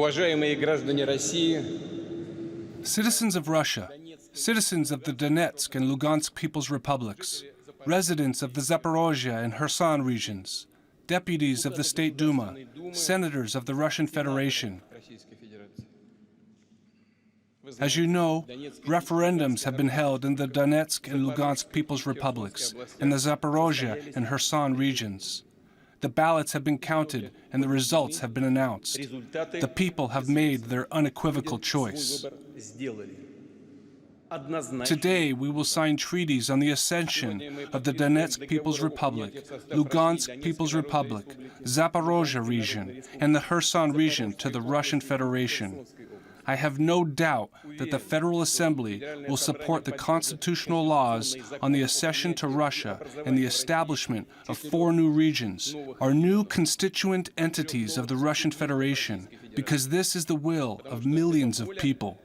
Уважаемые граждане России, Citizens of Russia, citizens of the Donetsk and Lugansk People's Republics, residents of the Zaporozhye and Kherson regions, deputies of the State Duma, senators of the Russian Federation. As you know, referendums have been held in the Donetsk and Lugansk People's Republics and the Zaporozhye and Kherson regions. The ballots have been counted and the results have been announced. The people have made their unequivocal choice. Today, we will sign treaties on the accession of the Donetsk People's Republic, Lugansk People's Republic, Zaporozhye region, and the Kherson region to the Russian Federation. I have no doubt that the Federal Assembly will support the constitutional laws on the accession to Russia and the establishment of 4 new regions, our new constituent entities of the Russian Federation, because this is the will of millions of people.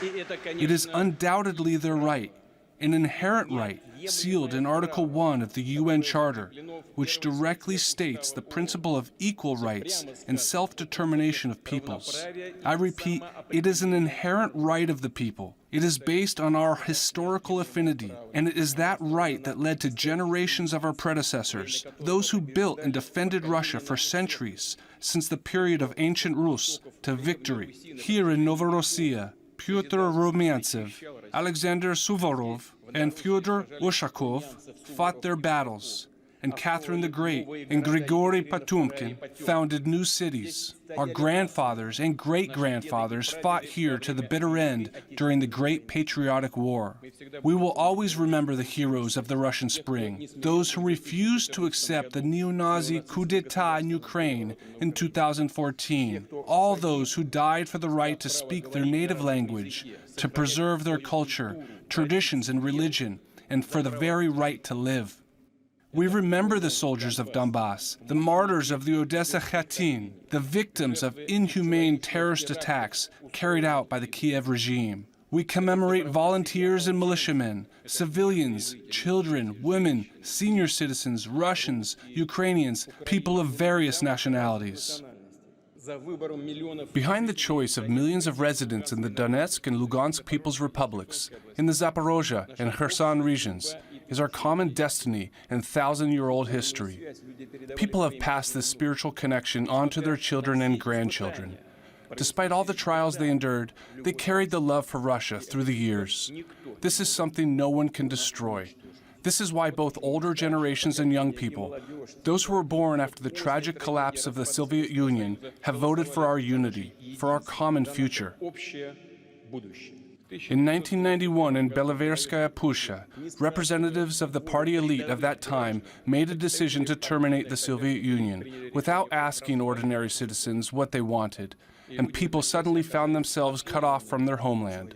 It is undoubtedly their right, an inherent right, sealed in Article 1 of the UN Charter, which directly states the principle of equal rights and self-determination of peoples. I repeat, it is an inherent right of the people. It is based on our historical affinity, and it is that right that led to generations of our predecessors, those who built and defended Russia for centuries, since the period of ancient Rus, to victory. Here in Novorossiya, Pyotr Rumyantsev, Alexander Suvorov, and Fyodor Ushakov fought their battles, and Catherine the Great and Grigory Potumkin founded new cities. Our grandfathers and great-grandfathers fought here to the bitter end during the Great Patriotic War. We will always remember the heroes of the Russian Spring, those who refused to accept the neo-Nazi coup d'etat in Ukraine in 2014, all those who died for the right to speak their native language, to preserve their culture, traditions, and religion, and for the very right to live. We remember the soldiers of Donbass, the martyrs of the Odessa Khatin, the victims of inhumane terrorist attacks carried out by the Kiev regime. We commemorate volunteers and militiamen, civilians, children, women, senior citizens, Russians, Ukrainians, people of various nationalities. Behind the choice of millions of residents in the Donetsk and Lugansk People's Republics, in the Zaporozhye and Kherson regions, is our common destiny and thousand-year-old history. People have passed this spiritual connection on to their children and grandchildren. Despite all the trials they endured, they carried the love for Russia through the years. This is something no one can destroy. This is why both older generations and young people, those who were born after the tragic collapse of the Soviet Union, have voted for our unity, for our common future. In 1991 in Belaverskaya Pusha, representatives of the party elite of that time made a decision to terminate the Soviet Union without asking ordinary citizens what they wanted, and people suddenly found themselves cut off from their homeland.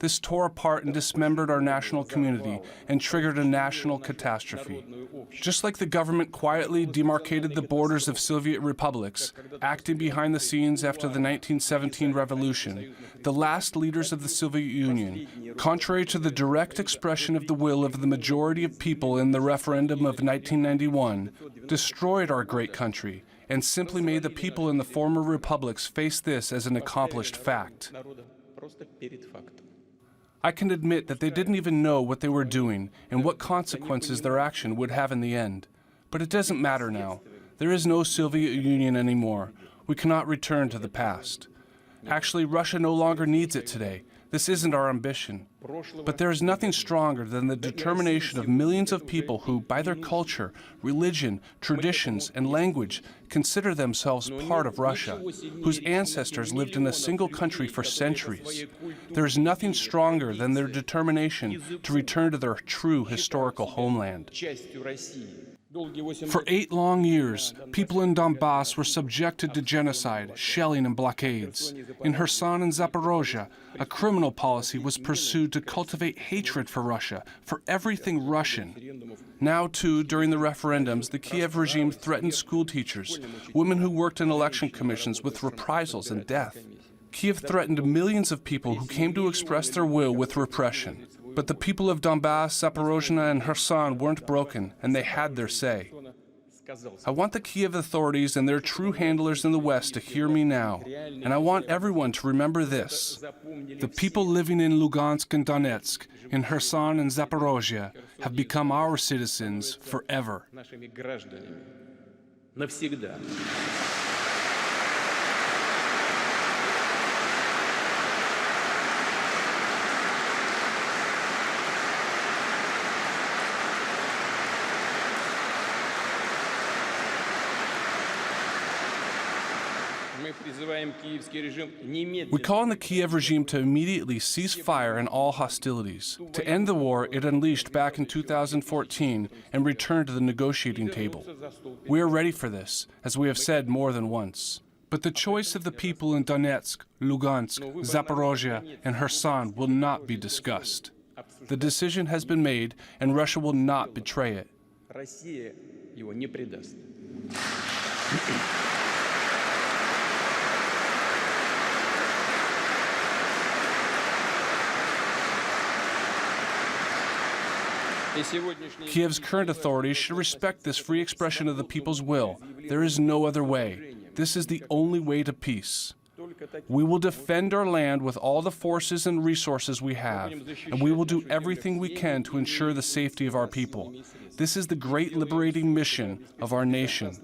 This tore apart and dismembered our national community and triggered a national catastrophe. Just like the government quietly demarcated the borders of Soviet republics, acting behind the scenes after the 1917 revolution, the last leaders of the Soviet Union, contrary to the direct expression of the will of the majority of people in the referendum of 1991, destroyed our great country and simply made the people in the former republics face this as an accomplished fact. I can admit that they didn't even know what they were doing and what consequences their action would have in the end. But it doesn't matter now. There is no Soviet Union anymore. We cannot return to the past. Actually, Russia no longer needs it today. This isn't our ambition. But there is nothing stronger than the determination of millions of people who, by their culture, religion, traditions, and language, consider themselves part of Russia, whose ancestors lived in a single country for centuries. There is nothing stronger than their determination to return to their true historical homeland. For 8 long years, people in Donbass were subjected to genocide, shelling, and blockades. In Kherson and Zaporozhye, a criminal policy was pursued to cultivate hatred for Russia, for everything Russian. Now, too, during the referendums, the Kiev regime threatened school teachers, women who worked in election commissions with reprisals and death. Kiev threatened millions of people who came to express their will with repression. But the people of Donbass, Zaporozhye, and Kherson weren't broken, and they had their say. I want the Kiev authorities and their true handlers in the West to hear me now, and I want everyone to remember this. The people living in Lugansk and Donetsk, in Kherson and Zaporozhye, have become our citizens forever. We call on the Kiev regime to immediately cease fire and all hostilities, to end the war it unleashed back in 2014 and return to the negotiating table. We are ready for this, as we have said more than once. But the choice of the people in Donetsk, Lugansk, Zaporozhye, and Kherson will not be discussed. The decision has been made, and Russia will not betray it. Kiev's current authorities should respect this free expression of the people's will. There is no other way. This is the only way to peace. We will defend our land with all the forces and resources we have, and we will do everything we can to ensure the safety of our people. This is the great liberating mission of our nation.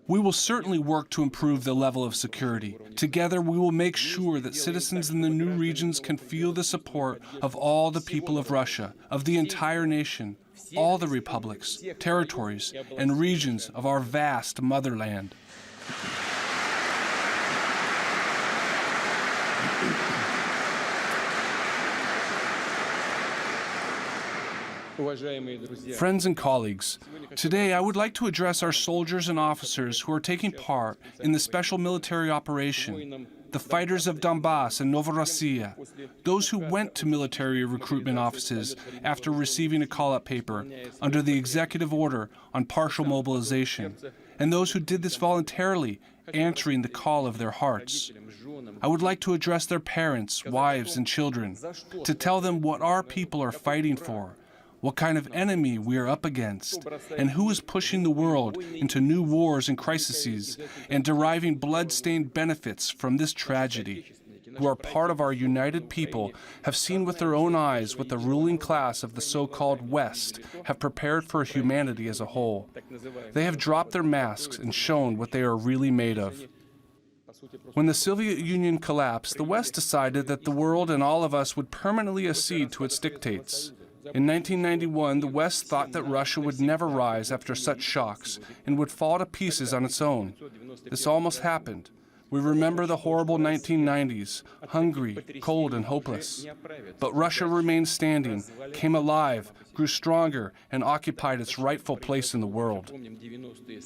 We will certainly work to improve the level of security. Together, we will make sure that citizens in the new regions can feel the support of all the people of Russia, of the entire nation, all the republics, territories, and regions of our vast motherland. Friends and colleagues, today I would like to address our soldiers and officers who are taking part in the special military operation, the fighters of Donbass and Novorossiya, those who went to military recruitment offices after receiving a call-up paper under the executive order on partial mobilization, and those who did this voluntarily, answering the call of their hearts. I would like to address their parents, wives, and children, to tell them what our people are fighting for, what kind of enemy we are up against, and who is pushing the world into new wars and crises and deriving blood-stained benefits from this tragedy, who are part of our united people, have seen with their own eyes what the ruling class of the so-called West have prepared for humanity as a whole. They have dropped their masks and shown what they are really made of. When the Soviet Union collapsed, the West decided that the world and all of us would permanently accede to its dictates. In 1991, the West thought that Russia would never rise after such shocks and would fall to pieces on its own. This almost happened. We remember the horrible 1990s, hungry, cold, and hopeless. But Russia remained standing, came alive, grew stronger, and occupied its rightful place in the world.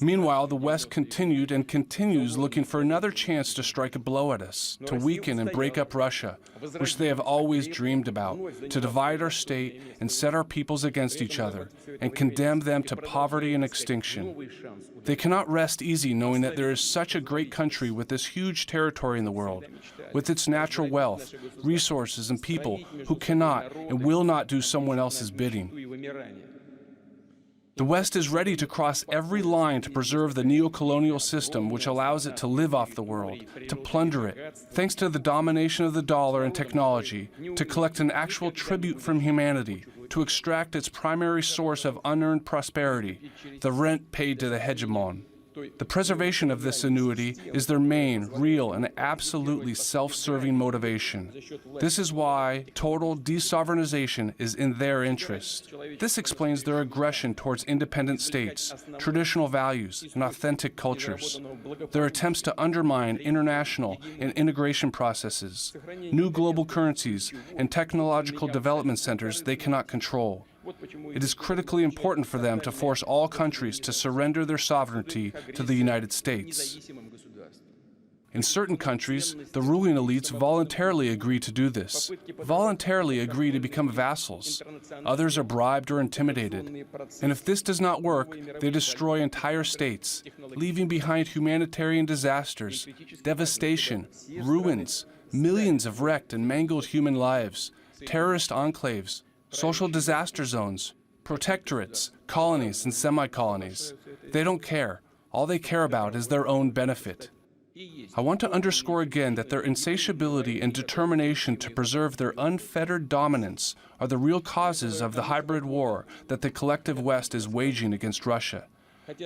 Meanwhile, the West continued and continues looking for another chance to strike a blow at us, to weaken and break up Russia, which they have always dreamed about, to divide our state and set our peoples against each other, and condemn them to poverty and extinction. They cannot rest easy knowing that there is such a great country with this huge territory in the world, with its natural wealth, resources, and people who cannot and will not do someone else's bidding. The West is ready to cross every line to preserve the neo-colonial system which allows it to live off the world, to plunder it, thanks to the domination of the dollar and technology, to collect an actual tribute from humanity, to extract its primary source of unearned prosperity, the rent paid to the hegemon. The preservation of this annuity is their main, real, and absolutely self-serving motivation. This is why total desovereignization is in their interest. This explains their aggression towards independent states, traditional values, and authentic cultures. Their attempts to undermine international and integration processes, new global currencies, and technological development centers they cannot control. It is critically important for them to force all countries to surrender their sovereignty to the United States. In certain countries, the ruling elites voluntarily agree to do this, voluntarily agree to become vassals. Others are bribed or intimidated. And if this does not work, they destroy entire states, leaving behind humanitarian disasters, devastation, ruins, millions of wrecked and mangled human lives, terrorist enclaves, social disaster zones, protectorates, colonies, and semi-colonies. They don't care. All they care about is their own benefit. I want to underscore again that their insatiability and determination to preserve their unfettered dominance are the real causes of the hybrid war that the collective West is waging against Russia.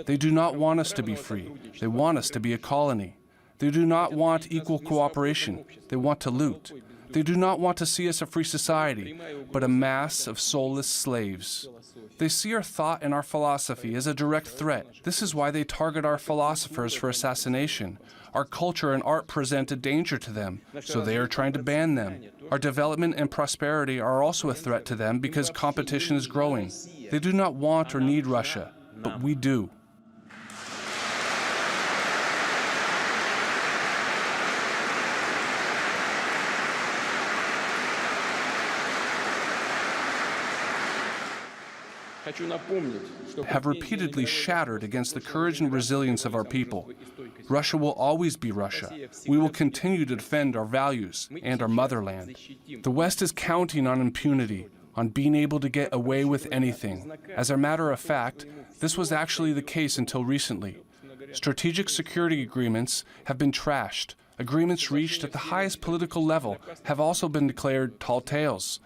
They do not want us to be free. They want us to be a colony. They do not want equal cooperation. They want to loot. They do not want to see us a free society, but a mass of soulless slaves. They see our thought and our philosophy as a direct threat. This is why they target our philosophers for assassination. Our culture and art present a danger to them, so they are trying to ban them. Our development and prosperity are also a threat to them because competition is growing. They do not want or need Russia, but we do. Have repeatedly shattered against the courage and resilience of our people. Russia will always be Russia. We will continue to defend our values and our motherland. The West is counting on impunity, on being able to get away with anything. As a matter of fact, this was actually the case until recently. Strategic security agreements have been trashed. Agreements reached at the highest political level have also been declared tall tales.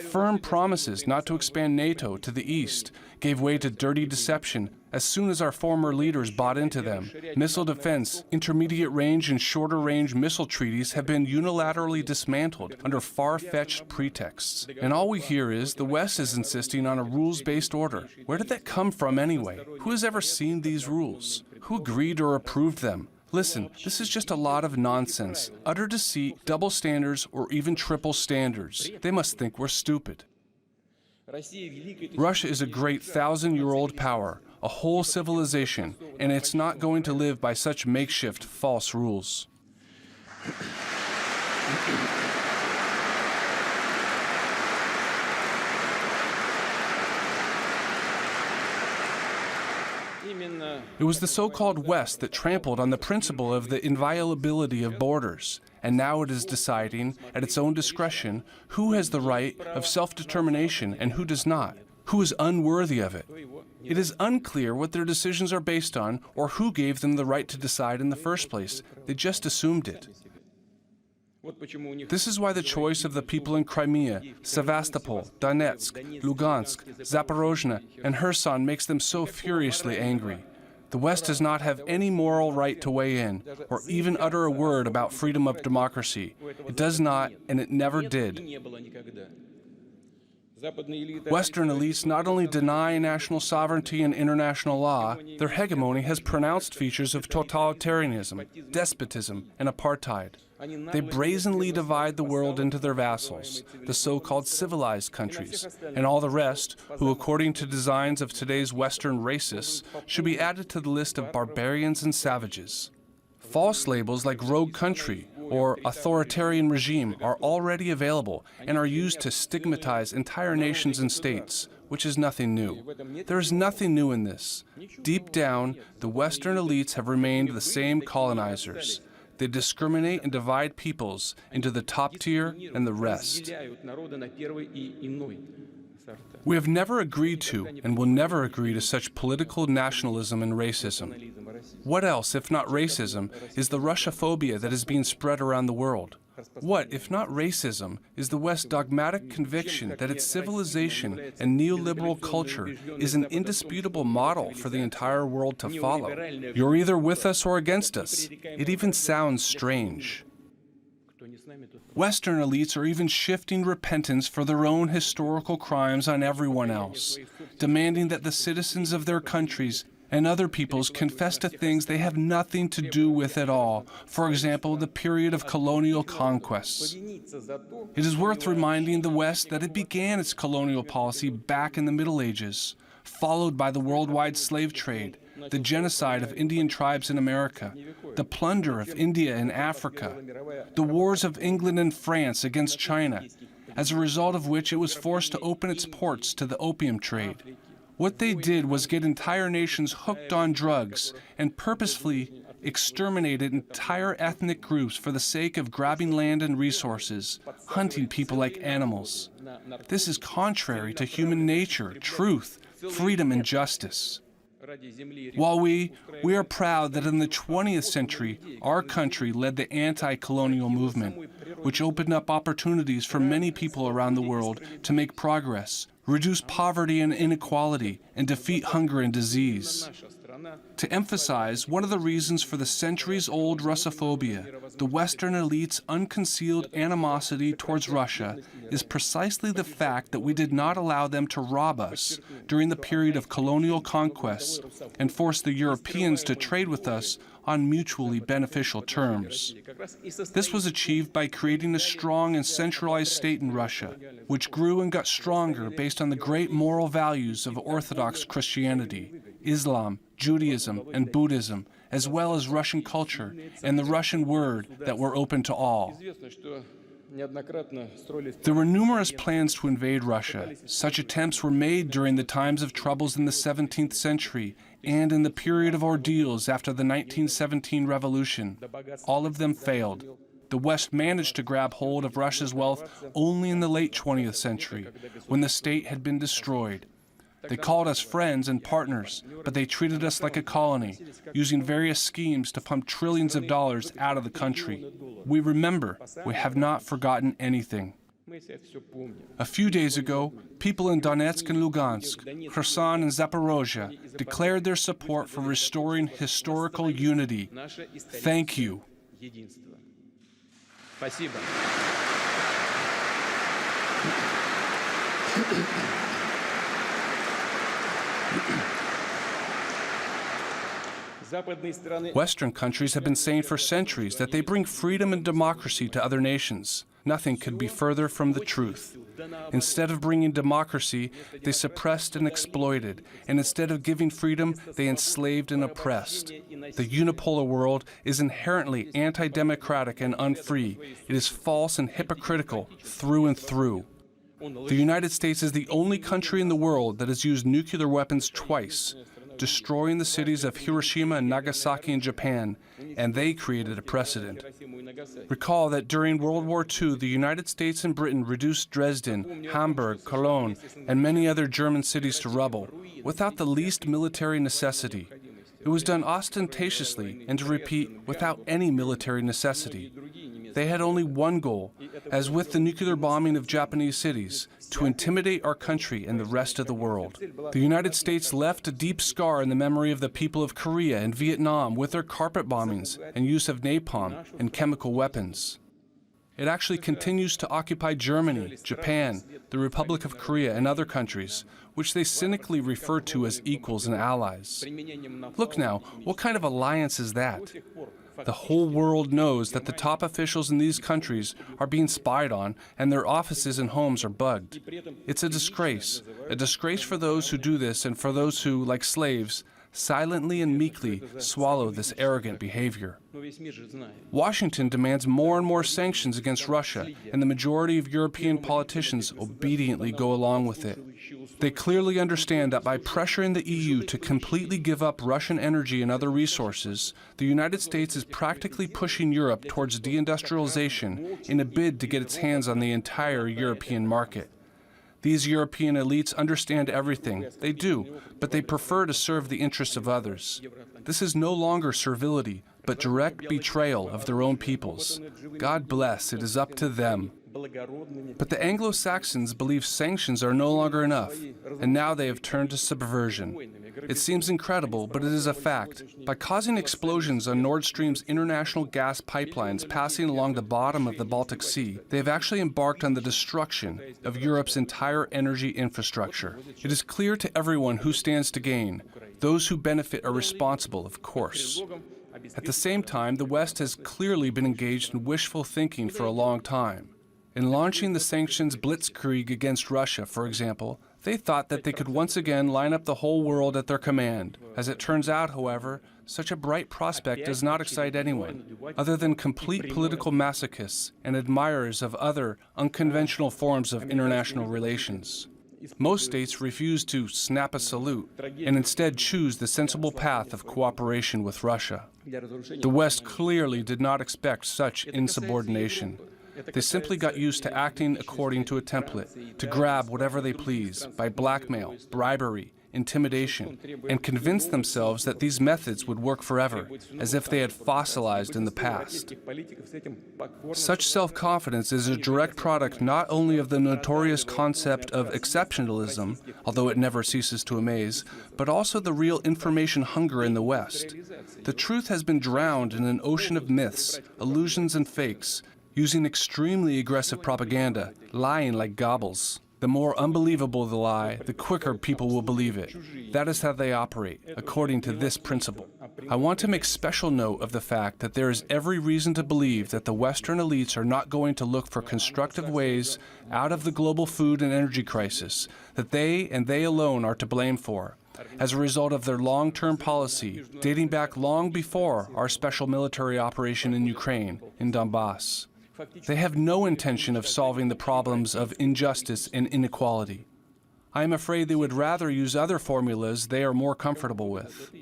Firm promises not to expand NATO to the east gave way to dirty deception as soon as our former leaders bought into them. Missile defense, intermediate range and shorter range missile treaties have been unilaterally dismantled under far-fetched pretexts. And all we hear is the West is insisting on a rules-based order. Where did that come from anyway? Who has ever seen these rules? Who agreed or approved them? Listen, this is just a lot of nonsense, utter deceit, double standards, or even triple standards. They must think we're stupid. Russia is a great 1,000-year-old power, a whole civilization, and it's not going to live by such makeshift false rules. It was the so-called West that trampled on the principle of the inviolability of borders, and now it is deciding, at its own discretion, who has the right of self-determination and who does not, who is unworthy of it. It is unclear what their decisions are based on or who gave them the right to decide in the first place. They just assumed it. This is why the choice of the people in Crimea, Sevastopol, Donetsk, Lugansk, Zaporozhye, and Kherson makes them so furiously angry. The West does not have any moral right to weigh in, or even utter a word about freedom of democracy. It does not, and it never did. Western elites not only deny national sovereignty and international law, their hegemony has pronounced features of totalitarianism, despotism, and apartheid. They brazenly divide the world into their vassals, the so-called civilized countries, and all the rest, who according to designs of today's Western racists, should be added to the list of barbarians and savages. False labels like rogue country or authoritarian regime are already available and are used to stigmatize entire nations and states, which is nothing new. There is nothing new in this. Deep down, the Western elites have remained the same colonizers. They discriminate and divide peoples into the top tier and the rest. We have never agreed to and will never agree to such political nationalism and racism. What else, if not racism, is the Russophobia that is being spread around the world? What, if not racism, is the West's dogmatic conviction that its civilization and neoliberal culture is an indisputable model for the entire world to follow? You're either with us or against us. It even sounds strange. Western elites are even shifting repentance for their own historical crimes on everyone else, demanding that the citizens of their countries and other peoples confess to things they have nothing to do with at all. For example, the period of colonial conquests. It is worth reminding the West that it began its colonial policy back in the Middle Ages, followed by the worldwide slave trade, the genocide of Indian tribes in America, the plunder of India and Africa, the wars of England and France against China, as a result of which it was forced to open its ports to the opium trade. What they did was get entire nations hooked on drugs and purposefully exterminated entire ethnic groups for the sake of grabbing land and resources, hunting people like animals. This is contrary to human nature, truth, freedom, and justice. While we are proud that in the 20th century, our country led the anti-colonial movement, which opened up opportunities for many people around the world to make progress, reduce poverty and inequality, and defeat hunger and disease. To emphasize one of the reasons for the centuries-old Russophobia, the Western elite's unconcealed animosity towards Russia, is precisely the fact that we did not allow them to rob us during the period of colonial conquests and force the Europeans to trade with us on mutually beneficial terms. This was achieved by creating a strong and centralized state in Russia, which grew and got stronger based on the great moral values of Orthodox Christianity, Islam, Judaism, and Buddhism, as well as Russian culture and the Russian word that were open to all. There were numerous plans to invade Russia. Such attempts were made during the times of troubles in the 17th century and in the period of ordeals after the 1917 revolution. All of them failed. The West managed to grab hold of Russia's wealth only in the late 20th century, when the state had been destroyed. They called us friends and partners, but they treated us like a colony, using various schemes to pump trillions of dollars out of the country. We remember. We have not forgotten anything. A few days ago, people in Donetsk and Lugansk, Kherson and Zaporozhye declared their support for restoring historical unity. Thank you. Western countries have been saying for centuries that they bring freedom and democracy to other nations. Nothing could be further from the truth. Instead of bringing democracy, they suppressed and exploited, and instead of giving freedom, they enslaved and oppressed. The unipolar world is inherently anti-democratic and unfree. It is false and hypocritical through and through. The United States is the only country in the world that has used nuclear weapons twice, destroying the cities of Hiroshima and Nagasaki in Japan, and they created a precedent. Recall that during World War II, the United States and Britain reduced Dresden, Hamburg, Cologne, and many other German cities to rubble, without the least military necessity. It was done ostentatiously, and to repeat, without any military necessity. They had only one goal, as with the nuclear bombing of Japanese cities, to intimidate our country and the rest of the world. The United States left a deep scar in the memory of the people of Korea and Vietnam with their carpet bombings and use of napalm and chemical weapons. It actually continues to occupy Germany, Japan, the Republic of Korea, and other countries, which they cynically refer to as equals and allies. Look now, what kind of alliance is that? The whole world knows that the top officials in these countries are being spied on and their offices and homes are bugged. It's a disgrace for those who do this and for those who, like slaves, silently and meekly swallow this arrogant behavior. Washington demands more and more sanctions against Russia, and the majority of European politicians obediently go along with it. They clearly understand that by pressuring the EU to completely give up Russian energy and other resources, the United States is practically pushing Europe towards deindustrialization in a bid to get its hands on the entire European market. These European elites understand everything. They do, but they prefer to serve the interests of others. This is no longer servility, but direct betrayal of their own peoples. God bless, it is up to them. But the Anglo-Saxons believe sanctions are no longer enough, and now they have turned to subversion. It seems incredible, but it is a fact. By causing explosions on Nord Stream's international gas pipelines passing along the bottom of the Baltic Sea, they have actually embarked on the destruction of Europe's entire energy infrastructure. It is clear to everyone who stands to gain. Those who benefit are responsible, of course. At the same time, the West has clearly been engaged in wishful thinking for a long time. In launching the sanctions blitzkrieg against Russia, for example, they thought that they could once again line up the whole world at their command. As it turns out, however, such a bright prospect does not excite anyone, other than complete political masochists and admirers of other unconventional forms of international relations. Most states refuse to snap a salute and instead choose the sensible path of cooperation with Russia. The West clearly did not expect such insubordination. They simply got used to acting according to a template, to grab whatever they please by blackmail, bribery, intimidation, and convince themselves that these methods would work forever, as if they had fossilized in the past. Such self-confidence is a direct product not only of the notorious concept of exceptionalism, although it never ceases to amaze, but also the real information hunger in the West. The truth has been drowned in an ocean of myths, illusions, and fakes, using extremely aggressive propaganda, lying like gobbles. The more unbelievable the lie, the quicker people will believe it. That is how they operate, according to this principle. I want to make special note of the fact that there is every reason to believe that the Western elites are not going to look for constructive ways out of the global food and energy crisis that they and they alone are to blame for, as a result of their long-term policy dating back long before our special military operation in Ukraine, in Donbass. They have no intention of solving the problems of injustice and inequality. I am afraid they would rather use other formulas they are more comfortable with.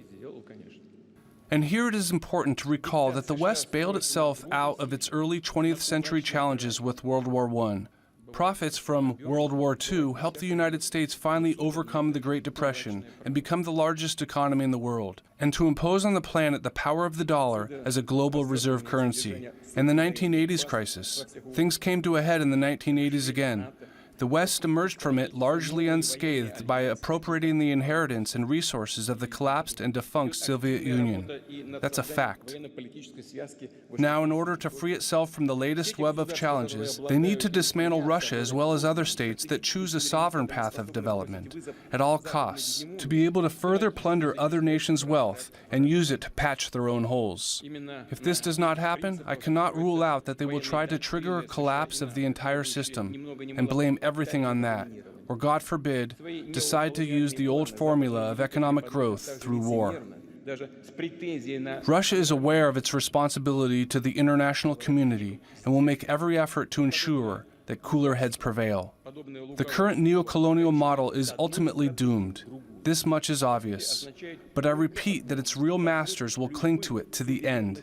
And here it is important to recall that the West bailed itself out of its early 20th century challenges with World War I. Profits from World War II helped the United States finally overcome the Great Depression and become the largest economy in the world, and to impose on the planet the power of the dollar as a global reserve currency. In the 1980s crisis, things came to a head in the 1980s again. The West emerged from it largely unscathed by appropriating the inheritance and resources of the collapsed and defunct Soviet Union. That's a fact. Now, in order to free itself from the latest web of challenges, they need to dismantle Russia as well as other states that choose a sovereign path of development at all costs, to be able to further plunder other nations' wealth and use it to patch their own holes. If this does not happen, I cannot rule out that they will try to trigger a collapse of the entire system and blame everything on that, or God forbid, decide to use the old formula of economic growth through war. Russia is aware of its responsibility to the international community and will make every effort to ensure that cooler heads prevail. The current neo-colonial model is ultimately doomed. This much is obvious. But I repeat that its real masters will cling to it to the end.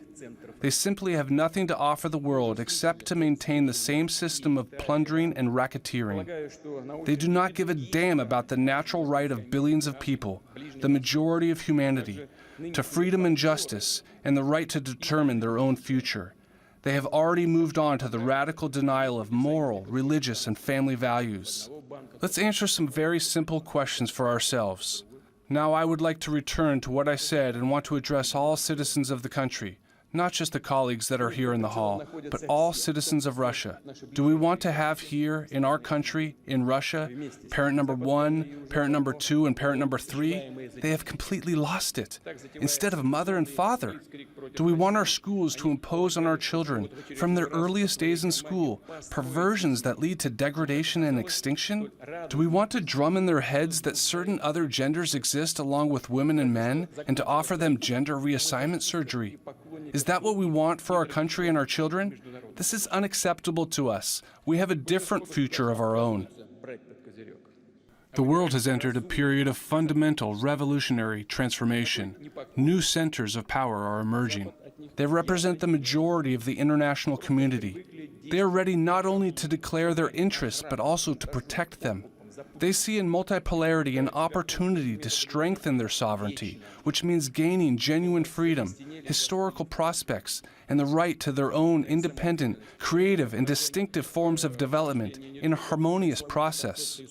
They simply have nothing to offer the world except to maintain the same system of plundering and racketeering. They do not give a damn about the natural right of billions of people, the majority of humanity, to freedom and justice, and the right to determine their own future. They have already moved on to the radical denial of moral, religious, and family values. Let's answer some very simple questions for ourselves. Now I would like to return to what I said and want to address all citizens of the country. Not just the colleagues that are here in the hall, but all citizens of Russia. Do we want to have here, in our country, in Russia, parent number 1, parent number 2, and parent number 3? They have completely lost it. Instead of mother and father. Do we want our schools to impose on our children, from their earliest days in school, perversions that lead to degradation and extinction? Do we want to drum in their heads that certain other genders exist along with women and men, and to offer them gender reassignment surgery? Is that what we want for our country and our children? This is unacceptable to us. We have a different future of our own. The world has entered a period of fundamental revolutionary transformation. New centers of power are emerging. They represent the majority of the international community. They are ready not only to declare their interests, but also to protect them. They see in multipolarity an opportunity to strengthen their sovereignty, which means gaining genuine freedom, historical prospects, and the right to their own independent, creative, and distinctive forms of development in a harmonious process.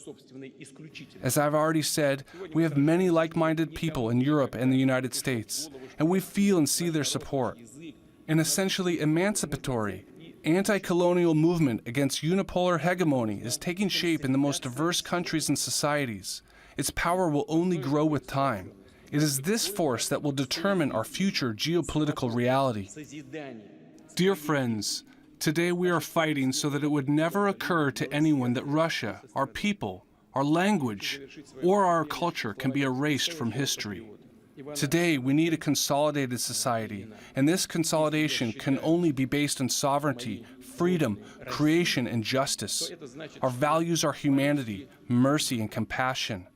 As I've already said, we have many like-minded people in Europe and the United States, and we feel and see their support. An essentially emancipatory, anti-colonial movement against unipolar hegemony is taking shape in the most diverse countries and societies. Its power will only grow with time. It is this force that will determine our future geopolitical reality. Dear friends, today we are fighting so that it would never occur to anyone that Russia, our people, our language, or our culture can be erased from history. Today, we need a consolidated society, and this consolidation can only be based on sovereignty, freedom, creation, and justice. Our values are humanity, mercy, and compassion.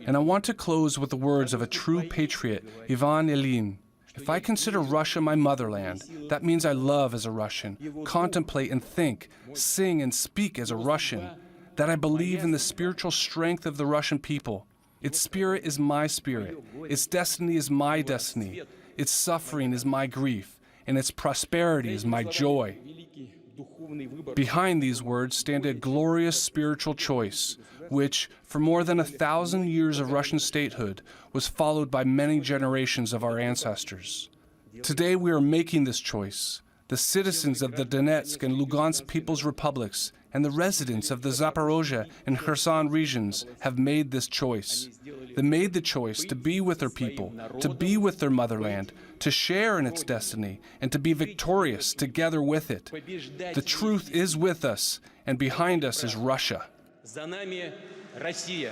And I want to close with the words of a true patriot, Ivan Ilyin. If I consider Russia my motherland, that means I love as a Russian, contemplate and think, sing and speak as a Russian, that I believe in the spiritual strength of the Russian people. Its spirit is my spirit, its destiny is my destiny, its suffering is my grief, and its prosperity is my joy. Behind these words stand a glorious spiritual choice, which, for more than 1,000 years of Russian statehood, was followed by many generations of our ancestors. Today we are making this choice. The citizens of the Donetsk and Lugansk People's Republics and the residents of the Zaporozhye and Kherson regions have made this choice. They made the choice to be with their people, to be with their motherland, to share in its destiny, and to be victorious together with it. The truth is with us, and behind us is Russia. За нами Россия.